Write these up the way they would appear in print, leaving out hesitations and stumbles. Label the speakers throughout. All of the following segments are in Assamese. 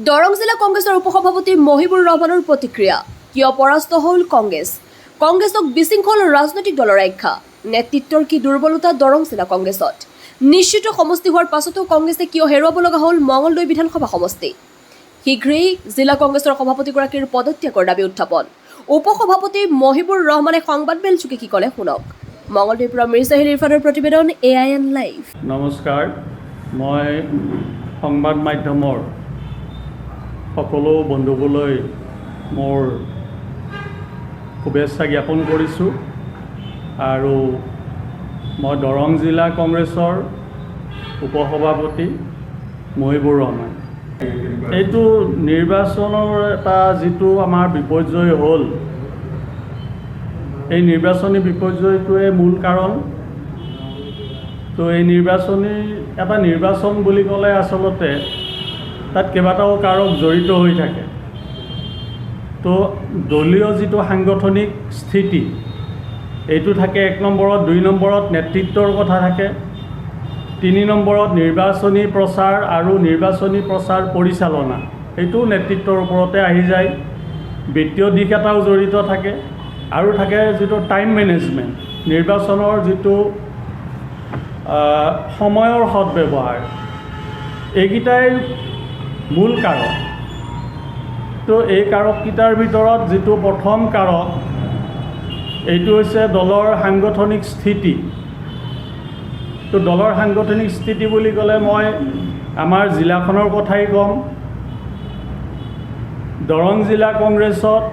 Speaker 1: দৰং জিলা কংগ্ৰেছৰ উপসভাপতি মহিবুৰ ৰহমানৰ প্ৰতিক্ৰিয়া। কিয় পৰাস্ত হ'ল কংগ্ৰেছ? কংগ্ৰেছক বিশৃংখল ৰাজনৈতিক দলৰ আখ্যা। নেতৃত্বৰ কি দুৰ্বলতা দৰং জিলা কংগ্ৰেছত? নিশ্চিত সমষ্টি হোৱাৰ পাছতো কংগ্ৰেছে কিয় হেৰুৱাব লগা হ'ল মঙলদৈ বিধানসভা সমষ্টি? শীঘ্ৰেই জিলা কংগ্ৰেছৰ সভাপতিগৰাকীৰ পদত্যাগৰ দাবী উত্থাপন। উপসভাপতি মহিবুৰ ৰহমানে সংবাদমেলযোগে কি ক'লে শুনক। মঙলদৈৰ পৰা মিৰ্জাহিল ইৰফানৰ প্ৰতিবেদন AIN লাইভ।
Speaker 2: নমস্কাৰ, মই সংবাদ মাধ্যমৰ সকলো বন্ধুবলৈ মোৰ শুভেচ্ছা জ্ঞাপন কৰিছোঁ আৰু মই দৰং জিলা কংগ্ৰেছৰ উপসভাপতি মহিবুৰ ৰহমান। এইটো নিৰ্বাচনৰ এটা যিটো আমাৰ বিপৰ্যয় হ'ল, এই নিৰ্বাচনী বিপৰ্যয়টোৱে মূল কাৰণ। তো এই নিৰ্বাচন বুলি ক'লে আচলতে তাত কেইবাটাও কাৰক জড়িত হৈ থাকে। তো দলীয় যিটো সাংগঠনিক স্থিতি এইটো থাকে 1 নম্বৰত, 2 নম্বৰত নেতৃত্বৰ কথা থাকে, 3 নম্বৰত নিৰ্বাচনী প্ৰচাৰ আৰু নিৰ্বাচনী প্ৰচাৰ পৰিচালনা, এইটো নেতৃত্বৰ ওপৰতে আহি যায়। বিত্তীয় দিশ এটাও জড়িত থাকে আৰু থাকে যিটো টাইম মেনেজমেণ্ট, নিৰ্বাচনৰ যিটো সময়ৰ সদব্যৱহাৰ, এইকেইটাই মূল কাৰক। তো এই কাৰককেইটাৰ ভিতৰত যিটো প্ৰথম কাৰক, এইটো হৈছে দলৰ সাংগঠনিক স্থিতি। তো দলৰ সাংগঠনিক স্থিতি বুলি ক'লে মই আমাৰ জিলাখনৰ কথাই ক'ম। দৰং জিলা কংগ্ৰেছত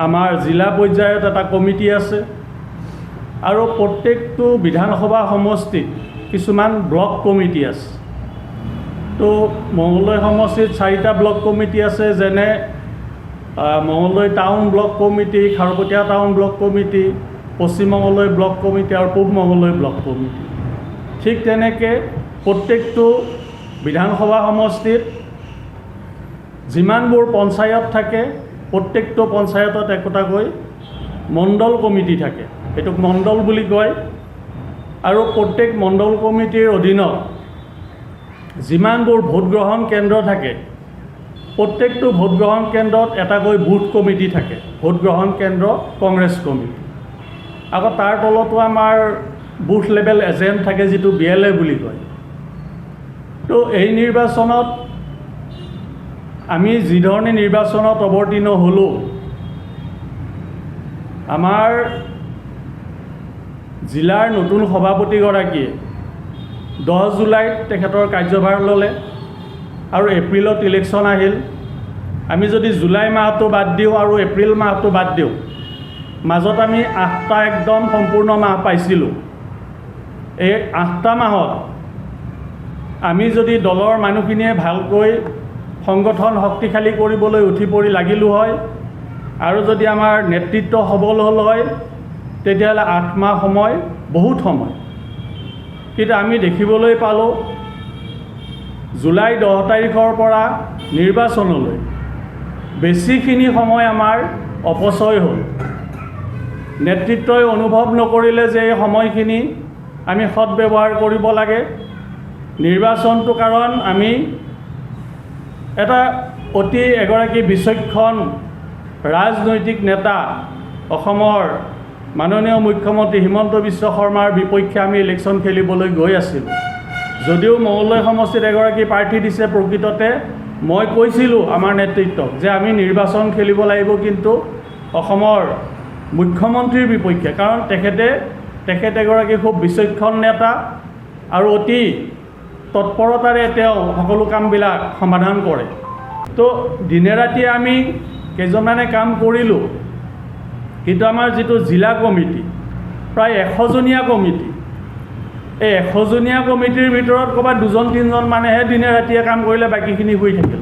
Speaker 2: আমাৰ জিলা পৰ্যায়ত এটা কমিটি আছে আৰু প্ৰত্যেকটো বিধানসভা সমষ্টিত কিছুমান ব্লক কমিটি আছে। তো মঙলদৈ সমষ্টিত 4টা ব্লক কমিটি আছে, যেনে Mangaldai town block committee, Kharupetia town block committee, পশ্চিম মঙলদৈ ব্লক কমিটি আৰু পূব মঙলদৈ ব্লক কমিটি। ঠিক তেনেকৈ প্ৰত্যেকটো বিধানসভা সমষ্টিত যিমানবোৰ পঞ্চায়ত থাকে, প্ৰত্যেকটো পঞ্চায়তত একোটাকৈ মণ্ডল কমিটি থাকে, এইটোক মণ্ডল বুলি কয়। আৰু প্ৰত্যেক মণ্ডল কমিটিৰ অধীনত যিমানবোৰ ভোটগ্ৰহণ কেন্দ্ৰ থাকে, প্ৰত্যেকটো ভোটগ্ৰহণ কেন্দ্ৰত এটাকৈ বুথ কমিটি থাকে, ভোটগ্ৰহণ কেন্দ্ৰ কংগ্ৰেছ কমিটি। আকৌ তাৰ তলতো আমাৰ বুথ লেভেল এজেণ্ট থাকে, যিটো BLA বুলি কয়। তো এই নিৰ্বাচনত আমি যিধৰণে নিৰ্বাচনত অৱতীৰ্ণ হ'লোঁ, আমাৰ জিলাৰ নতুন সভাপতিগৰাকীয়ে 10 জুলাইত তেখেতৰ কাৰ্যভাৰ ল'লে আৰু এপ্ৰিলত ইলেকশ্যন আহিল। আমি যদি জুলাই মাহটো বাদ দিওঁ আৰু এপ্ৰিল মাহটো বাদ দিওঁ, মাজত আমি 8টা একদম সম্পূৰ্ণ মাহ পাইছিলোঁ। এই 8টা মাহত আমি যদি দলৰ মানুহখিনিয়ে ভালকৈ সংগঠন শক্তিশালী কৰিবলৈ উঠি পৰি লাগিলোঁ হয় আৰু যদি আমাৰ নেতৃত্ব সবল হ'ল হয়, তেতিয়াহ'লে 8 মাহ সময় বহুত সময়। কিন্তু আমি দেখিবলৈ পালোঁ জুলাই 10 তাৰিখৰ পৰা নিৰ্বাচনলৈ বেছিখিনি সময় আমাৰ অপচয় হ'ল। নেতৃত্বই অনুভৱ নকৰিলে যে এই সময়খিনি আমি সদব্যৱহাৰ কৰিব লাগে। নিৰ্বাচনটো কাৰণ আমি এটা এগৰাকী বিচক্ষণ ৰাজনৈতিক নেতা, অসমৰ মাননীয় মুখ্যমন্ত্ৰী হিমন্ত বিশ্ব শৰ্মাৰ বিপক্ষে আমি ইলেকশ্যন খেলিবলৈ গৈ আছিলোঁ। যদিও মঙলদৈ সমষ্টিত এগৰাকী প্ৰাৰ্থী দিছে, প্ৰকৃততে মই কৈছিলোঁ আমাৰ নেতৃত্বক যে আমি নিৰ্বাচন খেলিব লাগিব, কিন্তু অসমৰ মুখ্যমন্ত্ৰীৰ বিপক্ষে, কাৰণ তেখেত এগৰাকী খুব বিচক্ষণ নেতা আৰু অতি তৎপৰতাৰে তেওঁ সকলো কামবিলাক সমাধান কৰে। তো দিনে ৰাতিয়ে আমি কেইজনমানে কাম কৰিলোঁ, কিন্তু আমাৰ যিটো জিলা কমিটি, প্ৰায় 100জনীয়া কমিটি, এই 100জনীয়া কমিটিৰ ভিতৰত ক'ৰবাত 2-3জন মানেহে দিনে ৰাতিয়ে কাম কৰিলে, বাকীখিনি শুই থাকিল।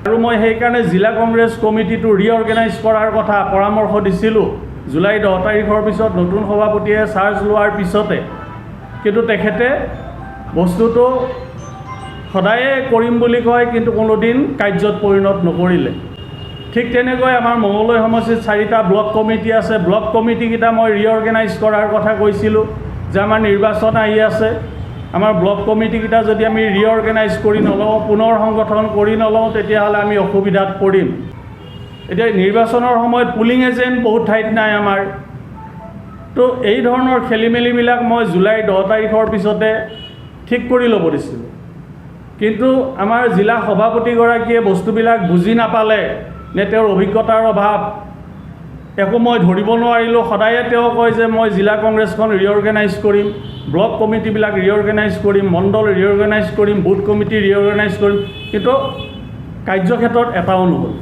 Speaker 2: আৰু মই সেইকাৰণে জিলা কংগ্ৰেছ কমিটিটো ৰিঅৰ্গেনাইজ কৰাৰ কথা পৰামৰ্শ দিছিলোঁ জুলাই 10 তাৰিখৰ পিছত, নতুন সভাপতিয়ে চাৰ্জ লোৱাৰ পিছতে। কিন্তু তেখেতে বস্তুটো সদায়ে কৰিম বুলি কয়, কিন্তু কোনোদিন কাৰ্যত পৰিণত নকৰিলে। ঠিক তেনেকৈ আমাৰ মঙলদৈ সমষ্টিত 4টা ব্লক কমিটি আছে। ব্লক কমিটিকেইটা মই ৰিঅৰ্গেনাইজ কৰাৰ কথা কৈছিলোঁ যে আমাৰ নিৰ্বাচন আহি আছে, আমাৰ ব্লক কমিটিকেইটা যদি আমি ৰিঅৰ্গেনাইজ কৰি নলওঁ, পুনৰ সংগঠন কৰি নলওঁ, তেতিয়াহ'লে আমি অসুবিধাত পৰিম। এতিয়া নিৰ্বাচনৰ সময়ত পুলিং এজেণ্ট বহুত ঠাইত নাই আমাৰ। তো এই ধৰণৰ খেলি মেলিবিলাক মই জুলাই 10 তাৰিখৰ পিছতে ঠিক কৰি ল'ব দিছিলোঁ। কিন্তু আমাৰ জিলা সভাপতিগৰাকীয়ে বস্তুবিলাক বুজি নাপালে নে তেওঁৰ অভিজ্ঞতাৰ অভাৱ, একো মই ধৰিব নোৱাৰিলোঁ। সদায়ে তেওঁ কয় যে মই জিলা কংগ্ৰেছখন ৰিঅৰ্গেনাইজ কৰিম, ব্লক কমিটিবিলাক ৰিঅৰ্গেনাইজ কৰিম, মণ্ডল ৰিঅৰ্গেনাইজ কৰিম, বুথ কমিটি ৰিঅৰ্গেনাইজ কৰিম, কিন্তু কাৰ্যক্ষেত্ৰত এটাও নহ'ল।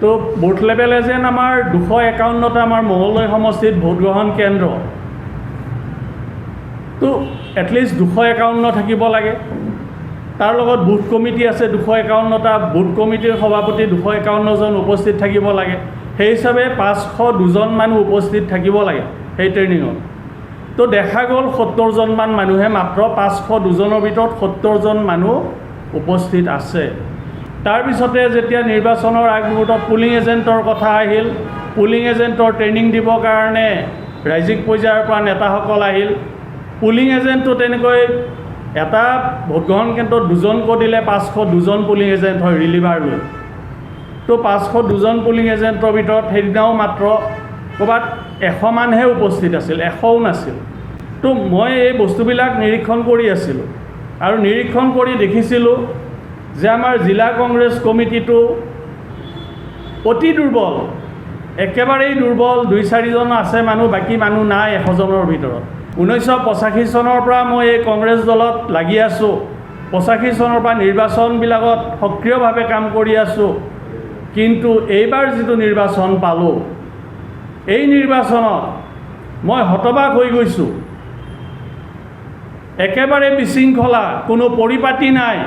Speaker 2: তো বুথ লেভেল এজেণ্ট আমাৰ 251টা আমাৰ মঙলদৈ সমষ্টিত ভোটগ্ৰহণ কেন্দ্ৰ। তো এটলিষ্ট 251 থাকিব লাগে। তাৰ লগত বুথ কমিটি আছে 251টা, বুথ কমিটিৰ সভাপতি 251জন উপস্থিত থাকিব লাগে। সেই হিচাপে 502জন মানুহ উপস্থিত থাকিব লাগে সেই ট্ৰেইনিঙত। তো দেখা গ'ল 70জনমান মানুহে, মাত্ৰ 502জনৰ ভিতৰত 70জন মানুহ উপস্থিত আছে। তাৰপিছতে যেতিয়া নিৰ্বাচনৰ আগমুহূৰ্তত পুলিং এজেণ্টৰ কথা আহিল, পুলিং এজেণ্টৰ ট্ৰেইনিং দিবৰ কাৰণে ৰাজ্যিক পৰ্যায়ৰ পৰা নেতাসকল আহিল। পুলিং এজেণ্টটো তেনেকৈ এটা ভোটগ্ৰহণ কেন্দ্ৰত 2জনকৈ দিলে 502জন পুলিং এজেণ্ট হয় ৰিলিভাৰ লৈ। তো 502জন পুলিং এজেণ্টৰ ভিতৰত সেইদিনাও মাত্ৰ ক'ৰবাত 100 মানহে উপস্থিত আছিল, 100ও নাছিল। তো মই এই বস্তুবিলাক নিৰীক্ষণ কৰি আছিলোঁ আৰু নিৰীক্ষণ কৰি দেখিছিলোঁ যে আমাৰ জিলা কংগ্ৰেছ কমিটিটো অতি দুৰ্বল, একেবাৰেই দুৰ্বল। 2-4জন আছে মানুহ, বাকী মানুহ নাই 100জনৰ ভিতৰত। 1985 চনৰ পৰা মই এই কংগ্ৰেছ দলত লাগি আছোঁ। 85 চনৰ পৰা নিৰ্বাচনবিলাকত সক্ৰিয়ভাৱে কাম কৰি আছোঁ। কিন্তু এইবাৰ যিটো নিৰ্বাচন পালোঁ, এই নিৰ্বাচনত মই হতবাক হৈ গৈছোঁ। একেবাৰে বিশৃংখলা, কোনো পৰিপাটি নাই,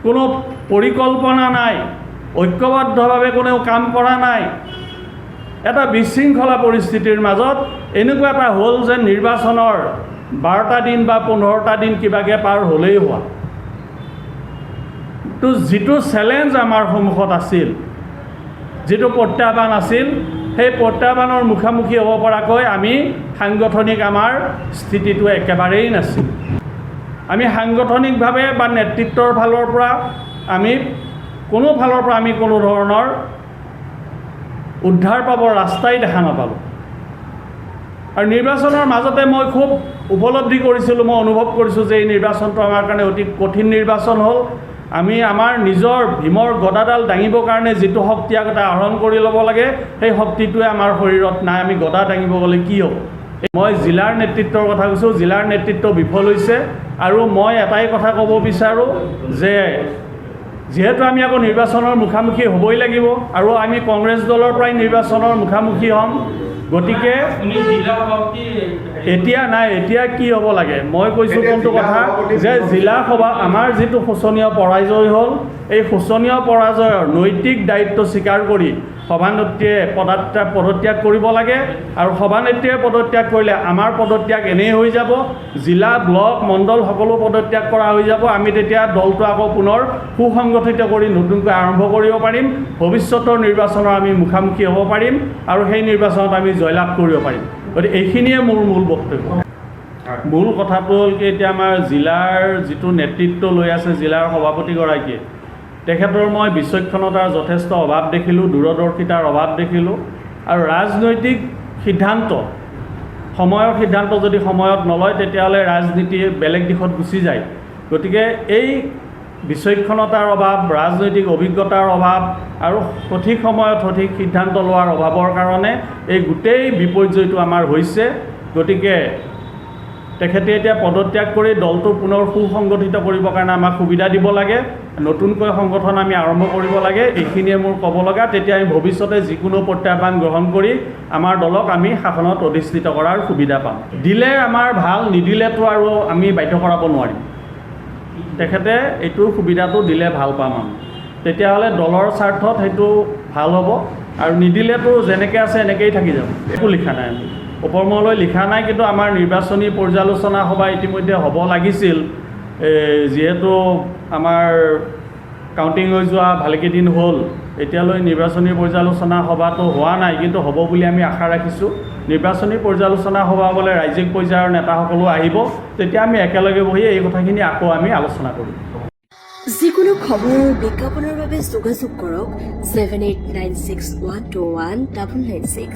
Speaker 2: কোনো পৰিকল্পনা নাই, ঐক্যবদ্ধভাৱে কোনেও কাম কৰা নাই। এটা বিশৃংখলা পৰিস্থিতিৰ মাজত এনেকুৱা এটা হ'ল যে নিৰ্বাচনৰ 12টা দিন বা 15টা দিন কিবাকৈ পাৰ হ'লেই হোৱা। তো যিটো চেলেঞ্জ আমাৰ সন্মুখত আছিল, যিটো প্ৰত্যাহ্বান আছিল, সেই প্ৰত্যাহ্বানৰ মুখামুখি হ'ব পৰাকৈ আমি সাংগঠনিক আমাৰ স্থিতিটো একেবাৰেই নাছিল। আমি সাংগঠনিকভাৱে বা নেতৃত্বৰ ফালৰ পৰা আমি কোনো ধৰণৰ উদ্ধাৰ পাবৰ ৰাস্তাই দেখা নাপালোঁ। আৰু নিৰ্বাচনৰ মাজতে মই খুব উপলব্ধি কৰিছিলোঁ, মই অনুভৱ কৰিছোঁ যে এই নিৰ্বাচনটো আমাৰ কাৰণে অতি কঠিন নিৰ্বাচন হ'ল। আমি আমাৰ নিজৰ ভীমৰ গদাডাল দাঙিবৰ কাৰণে যিটো শক্তি আগতে আহৰণ কৰি ল'ব লাগে, সেই শক্তিটোৱে আমাৰ শৰীৰত নাই। আমি গদা দাঙিব গ'লে কি হ'ব? মই জিলাৰ নেতৃত্বৰ কথা কৈছোঁ, জিলাৰ নেতৃত্ব বিফল হৈছে। আৰু মই এটাই কথা ক'ব বিচাৰোঁ যে যিহেতু আমি আকৌ নিৰ্বাচনৰ মুখামুখি হ'বই লাগিব আৰু আমি কংগ্ৰেছ দলৰ পৰাই নিৰ্বাচনৰ মুখামুখি হ'ম, গতিকে এতিয়া নাই, এতিয়া কি হ'ব লাগে? মই কৈছোঁ কোনটো কথা যে জিলা সভা আমাৰ যিটো শোচনীয় পৰাজয় হ'ল, এই শোচনীয় পৰাজয়ৰ নৈতিক দায়িত্ব স্বীকাৰ কৰি সভানেত্ৰীয়ে পদত্যাগ কৰিব লাগে। আৰু সভানেত্ৰীয়ে পদত্যাগ কৰিলে আমাৰ পদত্যাগ এনেই হৈ যাব, জিলা ব্লক মণ্ডল সকলো পদত্যাগ কৰা হৈ যাব। আমি তেতিয়া দলটো আকৌ পুনৰ সুসংগঠিত কৰি নতুনকৈ আৰম্ভ কৰিব পাৰিম। ভৱিষ্যতৰ নিৰ্বাচনৰ আমি মুখামুখি হ'ব পাৰিম আৰু সেই নিৰ্বাচনত আমি জয়লাভ কৰিব পাৰিম। গতিকে এইখিনিয়ে মোৰ মূল বক্তব্য। মূল কথাটো হ'ল কি, এতিয়া আমাৰ জিলাৰ যিটো নেতৃত্ব লৈ আছে জিলাৰ সভাপতিগৰাকীয়ে, তেখেতৰ মই বিচক্ষণতাৰ যথেষ্ট অভাৱ দেখিলোঁ, দূৰদৰ্শিতাৰ অভাৱ দেখিলোঁ। আৰু ৰাজনৈতিক সিদ্ধান্ত, সময়ৰ সিদ্ধান্ত যদি সময়ত নলয়, তেতিয়াহ'লে ৰাজনীতি বেলেগ দিশত গুচি যায়। গতিকে এই বিচক্ষণতাৰ অভাৱ, ৰাজনৈতিক অভিজ্ঞতাৰ অভাৱ আৰু সঠিক সময়ত সঠিক সিদ্ধান্ত লোৱাৰ অভাৱৰ কাৰণে এই গোটেই বিপৰ্যয়টো আমাৰ হৈছে। গতিকে তেখেতে এতিয়া পদত্যাগ কৰি দলটো পুনৰ সুসংগঠিত কৰিবৰ কাৰণে আমাক সুবিধা দিব লাগে, নতুনকৈ সংগঠন আমি আৰম্ভ কৰিব লাগে। এইখিনিয়ে মোৰ ক'ব লগা। তেতিয়া আমি ভৱিষ্যতে যিকোনো প্ৰত্যাহ্বান গ্ৰহণ কৰি আমাৰ দলক আমি শাসনত অধিষ্ঠিত কৰাৰ সুবিধা পাম। দিলে আমাৰ ভাল, নিদিলেতো আৰু আমি বাধ্য কৰাব নোৱাৰিম। তেখেতে এইটো সুবিধাটো দিলে ভাল পাম আমি, তেতিয়াহ'লে দলৰ স্বাৰ্থত সেইটো ভাল হ'ব। আৰু নিদিলেতো যেনেকৈ আছে এনেকৈয়ে থাকি যাব। একো লিখা নাই, আমি ওপৰমুৱালৈ লিখা নাই। কিন্তু আমাৰ নিৰ্বাচনী পৰ্যালোচনা সভা ইতিমধ্যে হ'ব লাগিছিল। যিহেতু আমাৰ কাউণ্টিং হৈ যোৱা ভালেকেইদিন হ'ল, এতিয়ালৈ নিৰ্বাচনী পৰ্যালোচনা সভাটো হোৱা নাই, কিন্তু হ'ব বুলি আমি আশা ৰাখিছোঁ। নিৰ্বাচনী পৰ্যালোচনা সভালৈ ৰাজ্যিক পৰ্যায়ৰ নেতাসকলো আহিব, তেতিয়া আমি একেলগে বহি এই কথাখিনি আকৌ আমি আলোচনা কৰিম।
Speaker 1: যিকোনো খবৰ আৰু বিজ্ঞাপনৰ বাবে যোগাযোগ কৰক 7896121996।